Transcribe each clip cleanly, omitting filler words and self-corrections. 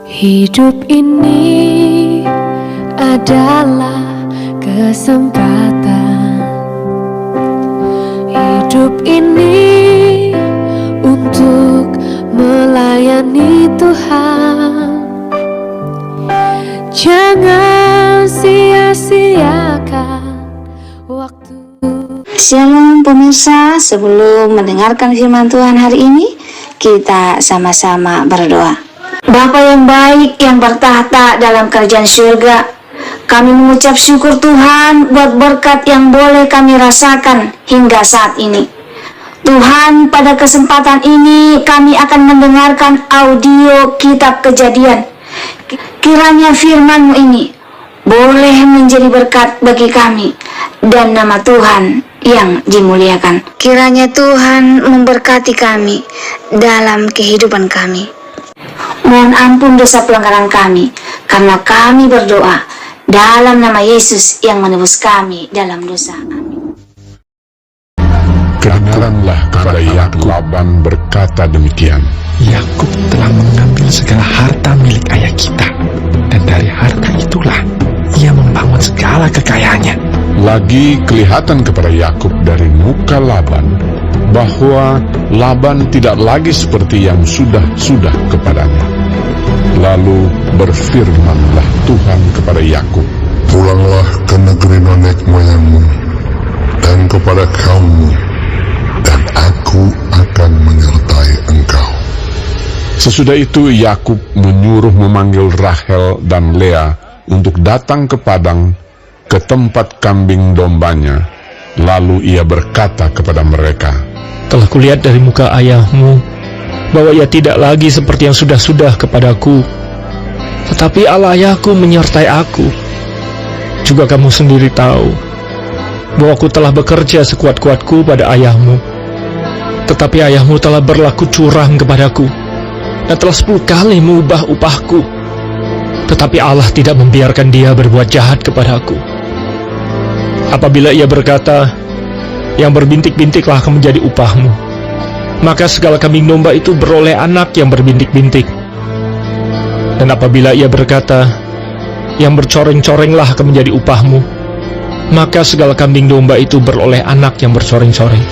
Hidup ini adalah kesempatan. Hidup ini untuk melayani Tuhan. Jangan sia-siakan waktu. Shalom pemirsa, sebelum mendengarkan firman Tuhan hari ini, kita sama-sama berdoa. Bapa yang baik yang bertahta dalam kerajaan surga, kami mengucap syukur Tuhan buat berkat yang boleh kami rasakan hingga saat ini. Tuhan, pada kesempatan ini kami akan mendengarkan audio kitab Kejadian. Kiranya firman-Mu ini boleh menjadi berkat bagi kami dan nama Tuhan yang dimuliakan. Kiranya Tuhan memberkati kami dalam kehidupan kami. Mohon ampun dosa pelanggaran kami, karena kami berdoa dalam nama Yesus yang menebus kami dalam dosa. Amin. Kedengaranlah kepada Yakub. Laban berkata demikian. Yakub telah mengambil segala harta milik ayah kita, dan dari harta itulah ia membangun segala kekayaannya. Lagi kelihatan kepada Yakub dari muka Laban bahwa Laban tidak lagi seperti yang sudah kepadanya. Lalu berfirmanlah Tuhan kepada Yakub, pulanglah ke negeri nenek moyangmu dan kepada kaummu, dan aku akan menyertai engkau. Sesudah itu Yakub menyuruh memanggil Rahel dan Lea untuk datang ke padang, ke tempat kambing dombanya. Lalu ia berkata kepada mereka, telah kulihat dari muka ayahmu bahwa ia tidak lagi seperti yang sudah kepadaku, tetapi Allah ayahku menyertai aku. Juga kamu sendiri tahu bahwa aku telah bekerja sekuat-kuatku pada ayahmu, tetapi ayahmu telah berlaku curang kepadaku dan telah 10 kali mengubah upahku. Tetapi Allah tidak membiarkan dia berbuat jahat kepadaku. Apabila ia berkata, yang berbintik-bintiklah akan menjadi upahmu, maka segala kambing domba itu beroleh anak yang berbintik-bintik. Dan apabila ia berkata, yang bercoreng-corenglah akan menjadi upahmu, maka segala kambing domba itu beroleh anak yang bercoreng-coreng.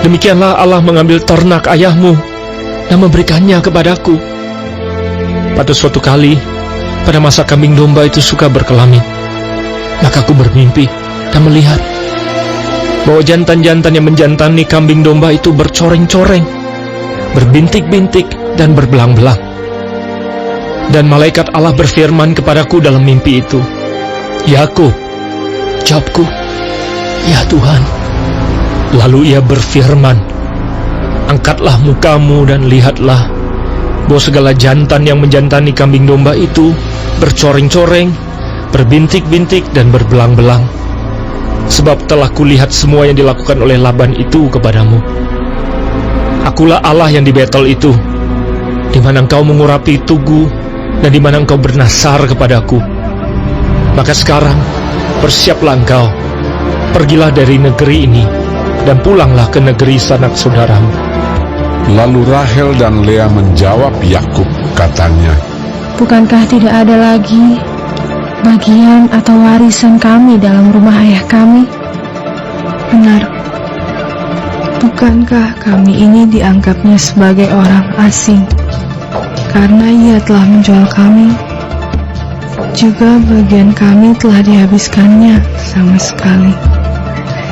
Demikianlah Allah mengambil ternak ayahmu dan memberikannya kepadaku. Pada suatu kali, pada masa kambing domba itu suka berkelamin, maka aku bermimpi dan melihat bahwa jantan-jantan yang menjantani kambing domba itu bercoreng-coreng, berbintik-bintik dan berbelang-belang. Dan malaikat Allah berfirman kepadaku dalam mimpi itu, Yakub. Jawabku, ya Tuhan. Lalu ia berfirman, angkatlah mukamu dan lihatlah bahwa segala jantan yang menjantani kambing domba itu bercoreng-coreng, berbintik-bintik dan berbelang-belang. Sebab telah kulihat semua yang dilakukan oleh Laban itu kepadamu. Akulah Allah yang di Betel itu, di mana engkau mengurapi tugu dan di mana engkau bernasar kepadaku. Maka sekarang bersiaplah engkau, pergilah dari negeri ini dan pulanglah ke negeri sanak saudaramu. Lalu Rahel dan Lea menjawab Yakub, katanya, Bukankah tidak ada lagi bagian atau warisan kami dalam rumah ayah kami? Benar, bukankah kami ini dianggapnya sebagai orang asing karena ia telah menjual kami? Juga bagian kami telah dihabiskannya sama sekali.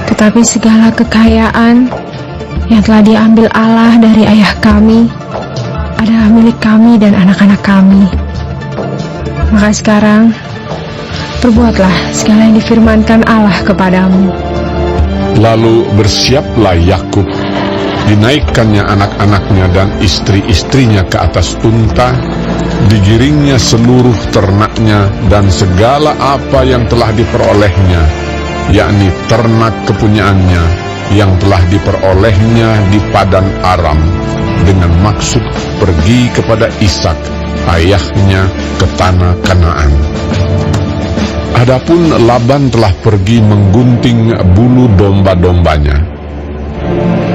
Tetapi segala kekayaan yang telah diambil Allah dari ayah kami adalah milik kami dan anak-anak kami. Maka sekarang perbuatlah segala yang difirmankan Allah kepadamu. Lalu bersiaplah Yakub, dinaikkannya anak-anaknya dan istri-istrinya ke atas unta, digiringnya seluruh ternaknya dan segala apa yang telah diperolehnya, yakni ternak kepunyaannya yang telah diperolehnya di Padan Aram, dengan maksud pergi kepada Ishak ayahnya ke tanah Kanaan. Adapun Laban telah pergi menggunting bulu domba-dombanya.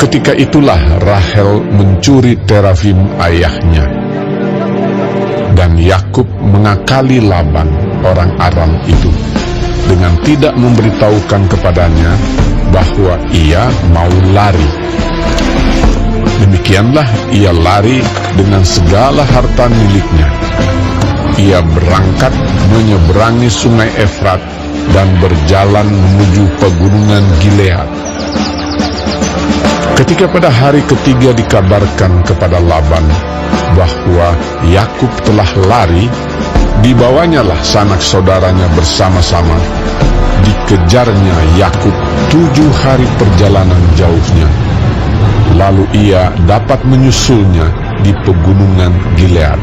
Ketika itulah Rahel mencuri terafim ayahnya. dan Yakub mengakali Laban, orang Aram itu, dengan tidak memberitahukan kepadanya bahwa ia mau lari. Demikianlah ia lari dengan segala harta miliknya. Ia berangkat menyeberangi sungai Efrat dan berjalan menuju pegunungan Gilead. Ketika pada hari ketiga dikabarkan kepada Laban bahwa Yakub telah lari, dibawanyalah sanak saudaranya bersama-sama. Dikejarnya Yakub 7 hari perjalanan jauhnya. Lalu ia dapat menyusulnya di pegunungan Gilead.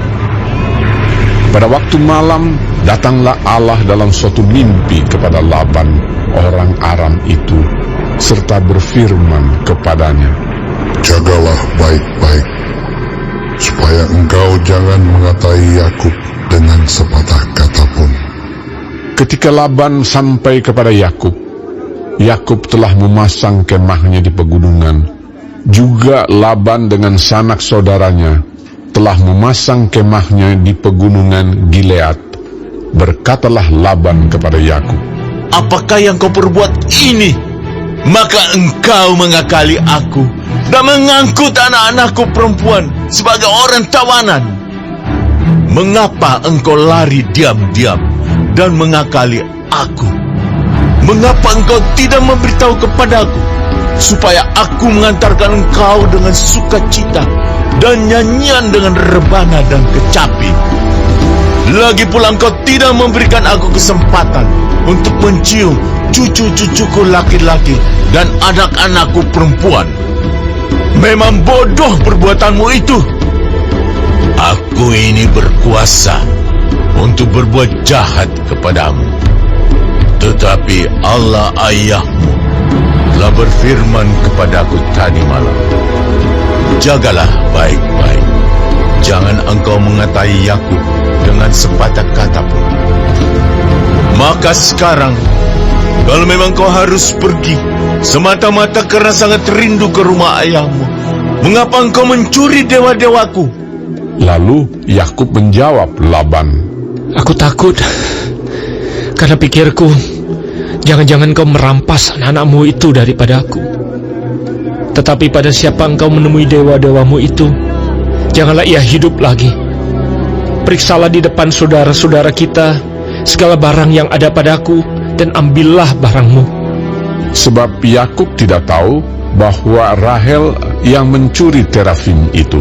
Pada waktu malam, datanglah Allah dalam suatu mimpi kepada Laban, orang Aram itu, serta berfirman kepadanya, Jagalah baik-baik, supaya engkau jangan mengatai Yakub dengan sepatah kata pun. Ketika Laban sampai kepada Yakub, Yakub telah memasang kemahnya di pegunungan. Juga Laban dengan sanak saudaranya telah memasang kemahnya di pegunungan Gilead. Berkatalah Laban kepada Yakub, Apakah yang kau perbuat ini? Maka engkau mengakali aku dan mengangkut anak-anakku perempuan sebagai orang tawanan. Mengapa engkau lari diam-diam dan mengakali aku? Mengapa engkau tidak memberitahu kepadaku, supaya aku mengantarkan engkau dengan sukacita dan nyanyian dengan rebana dan kecapi? Lagi pula engkau tidak memberikan aku kesempatan untuk mencium cucu-cucuku laki-laki dan anak-anakku perempuan. Memang bodoh perbuatanmu itu. Aku ini berkuasa untuk berbuat jahat kepadamu, tetapi Allah ayahmu telah berfirman kepadaku tadi malam, Jagalah baik-baik, jangan engkau mengatai Yakub dengan sepatah kata pun. Maka sekarang, kalau memang kau harus pergi semata-mata karena sangat rindu ke rumah ayahmu, mengapa engkau mencuri dewa-dewaku? Lalu Yakub menjawab Laban, Aku takut, karena pikirku, jangan-jangan kau merampas anak-anakmu itu daripada aku. Tetapi pada siapa engkau menemui dewa-dewamu itu, janganlah ia hidup lagi. Periksalah di depan saudara-saudara kita segala barang yang ada padaku, dan ambillah barangmu. sebab Yakub tidak tahu bahwa Rahel yang mencuri terafim itu.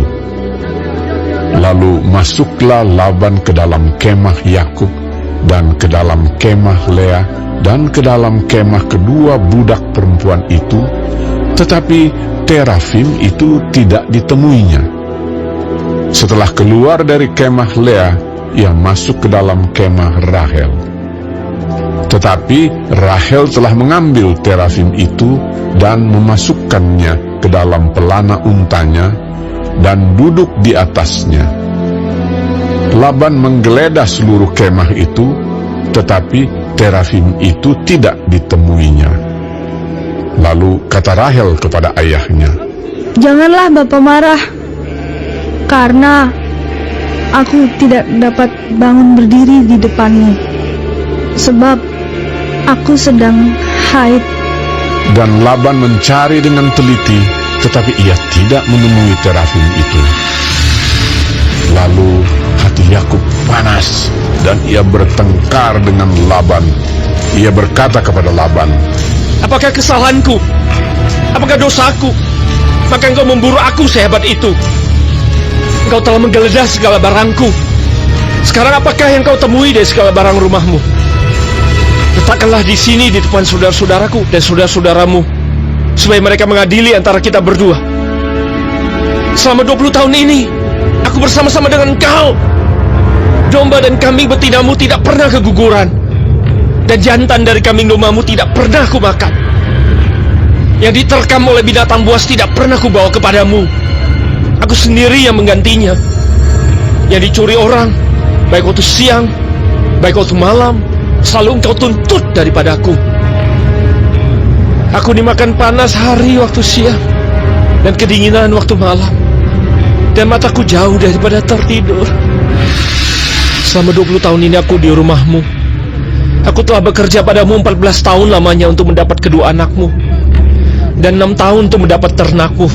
Lalu masuklah Laban ke dalam kemah Yakub dan ke dalam kemah Lea dan ke dalam kemah kedua budak perempuan itu, tetapi terafim itu tidak ditemuinya. Setelah keluar dari kemah Lea, ia masuk ke dalam kemah Rahel. Tetapi Rahel telah mengambil terafim itu dan memasukkannya ke dalam pelana untanya dan duduk di atasnya. Laban menggeledah seluruh kemah itu, tetapi terafim itu tidak ditemuinya. Lalu kata Rahel kepada ayahnya, Janganlah Bapa marah, karena aku tidak dapat bangun berdiri di depanmu, sebab aku sedang haid. Dan Laban mencari dengan teliti, tetapi ia tidak menemui terafim itu. Lalu hati Yakub panas, dan ia bertengkar dengan Laban. Ia berkata kepada Laban, Apakah kesalahanku? Apakah dosaku? Maka engkau memburu aku sehebat itu. Engkau telah menggeledah segala barangku. Sekarang apakah yang kau temui dari segala barang rumahmu? Letakkanlah di sini di depan saudara-saudaraku dan saudara-saudaramu, supaya mereka mengadili antara kita berdua. Selama 20 tahun ini, aku bersama-sama dengan engkau. Domba dan kambing betinamu tidak pernah keguguran, dan jantan dari kambing dombamu tidak pernah kumakan. Yang diterkam oleh binatang buas tidak pernah kubawa kepadamu. Aku sendiri yang menggantinya. Yang dicuri orang, baik waktu siang, baik waktu malam, selalu engkau tuntut daripadaku. Aku dimakan panas hari waktu siang, dan kedinginan waktu malam, dan mataku jauh daripada tertidur. selama 20 tahun ini aku di rumahmu. Aku telah bekerja padamu 14 tahun lamanya untuk mendapat kedua anakmu, dan 6 tahun untuk mendapat ternakmu.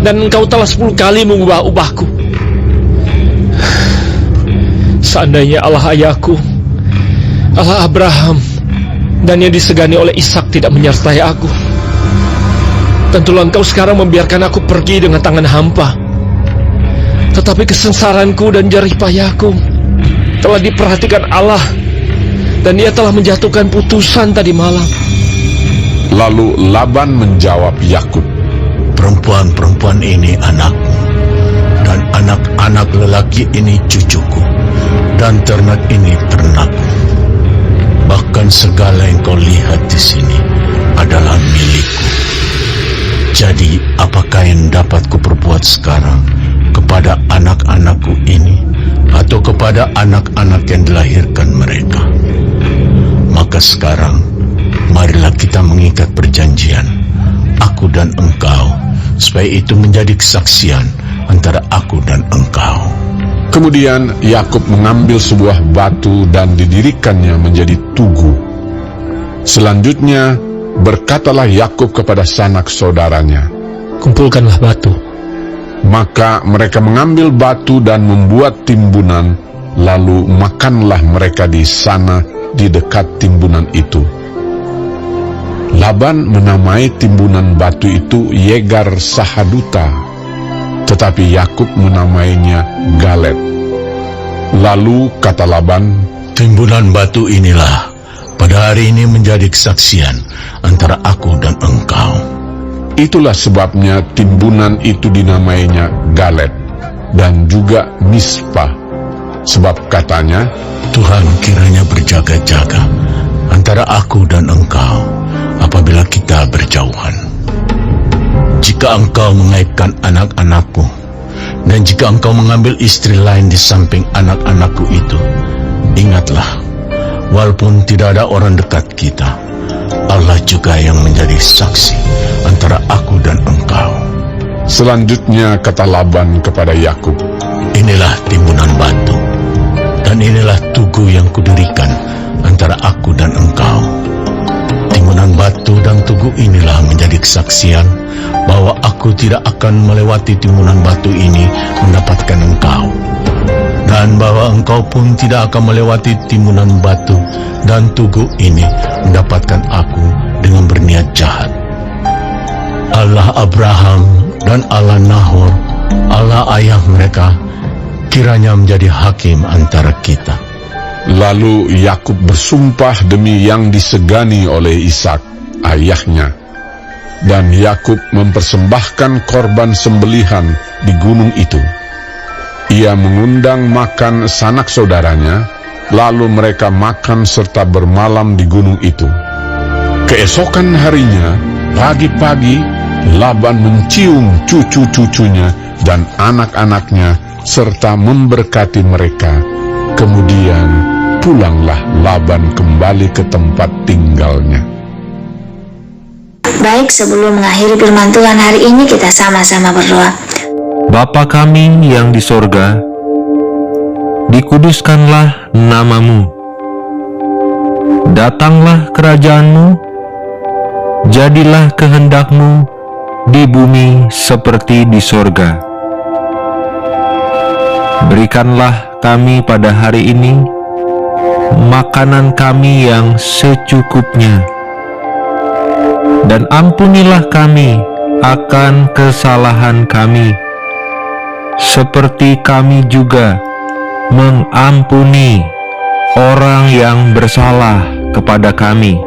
Dan engkau telah 10 kali mengubah upahku. Seandainya Allah ayahku, Allah Abraham, dan yang disegani oleh Ishak tidak menyertai aku, tentulah engkau sekarang membiarkan aku pergi dengan tangan hampa. Tetapi kesengsaranku dan jerih payahku telah diperhatikan Allah, dan Ia telah menjatuhkan putusan tadi malam. Lalu Laban menjawab Yakub, Perempuan-perempuan ini anakmu, dan anak-anak lelaki ini cucuku, dan ternak ini ternakmu. Bahkan segala yang kau lihat di sini adalah milikku. Jadi apakah yang dapat kuperbuat sekarang kepada anak-anakku ini, atau kepada anak-anak yang dilahirkan mereka? Maka sekarang marilah kita mengikat perjanjian, aku dan engkau, supaya itu menjadi kesaksian antara aku dan engkau. Kemudian Yakub mengambil sebuah batu dan didirikannya menjadi tugu. Selanjutnya berkatalah Yakub kepada sanak saudaranya, Kumpulkanlah batu. maka mereka mengambil batu dan membuat timbunan, lalu makanlah mereka di sana di dekat timbunan itu. Laban menamai timbunan batu itu Yegar Sahaduta, tetapi Yakub menamainya Galet. Lalu kata Laban, Timbunan batu inilah pada hari ini menjadi kesaksian antara aku dan engkau. itulah sebabnya timbunan itu dinamainya Galet dan juga Mispa, sebab katanya, Tuhan kiranya berjaga-jaga antara aku dan engkau apabila kita berjauhan. Jika engkau mengaibkan anak-anakku, dan jika engkau mengambil istri lain di samping anak-anakku itu, ingatlah, walaupun tidak ada orang dekat kita, Allah juga yang menjadi saksi antara aku dan engkau. Selanjutnya kata Laban kepada Yakub, Inilah timbunan batu, dan inilah tugu yang kudirikan antara aku dan engkau. Timbunan batu dan tugu inilah menjadi kesaksian bahwa aku tidak akan melewati timbunan batu ini mendapatkan engkau, dan bahwa engkau pun tidak akan melewati timbunan batu dan tugu ini mendapatkan aku dengan berniat jahat. Allah Abraham dan Allah Nahor, Allah ayah mereka, kiranya menjadi hakim antara kita. Lalu Yakub bersumpah demi yang disegani oleh Ishak, ayahnya. Dan Yakub mempersembahkan korban sembelihan di gunung itu. Ia mengundang makan sanak saudaranya, lalu mereka makan serta bermalam di gunung itu. Keesokan harinya, pagi-pagi, Laban mencium cucu-cucunya dan anak-anaknya serta memberkati mereka. Kemudian pulanglah Laban kembali ke tempat tinggalnya. Baik, sebelum mengakhiri firman Tuhan hari ini, kita sama-sama berdoa. Bapa kami yang di sorga, dikuduskanlah namamu. Datanglah kerajaanmu, jadilah kehendakmu di bumi seperti di sorga. Berikanlah kami pada hari ini makanan kami yang secukupnya, dan ampunilah kami akan kesalahan kami, seperti kami juga mengampuni orang yang bersalah kepada kami.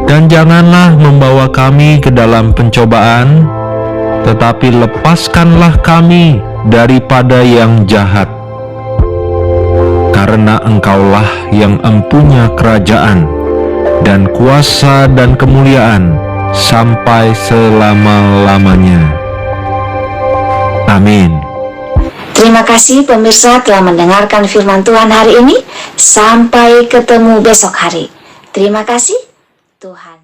Dan janganlah membawa kami ke dalam pencobaan, tetapi lepaskanlah kami daripada yang jahat. Karena Engkaulah yang empunya kerajaan dan kuasa dan kemuliaan sampai selama-lamanya. Amin. Terima kasih pemirsa telah mendengarkan firman Tuhan hari ini. Sampai ketemu besok hari. Terima kasih Tuhan.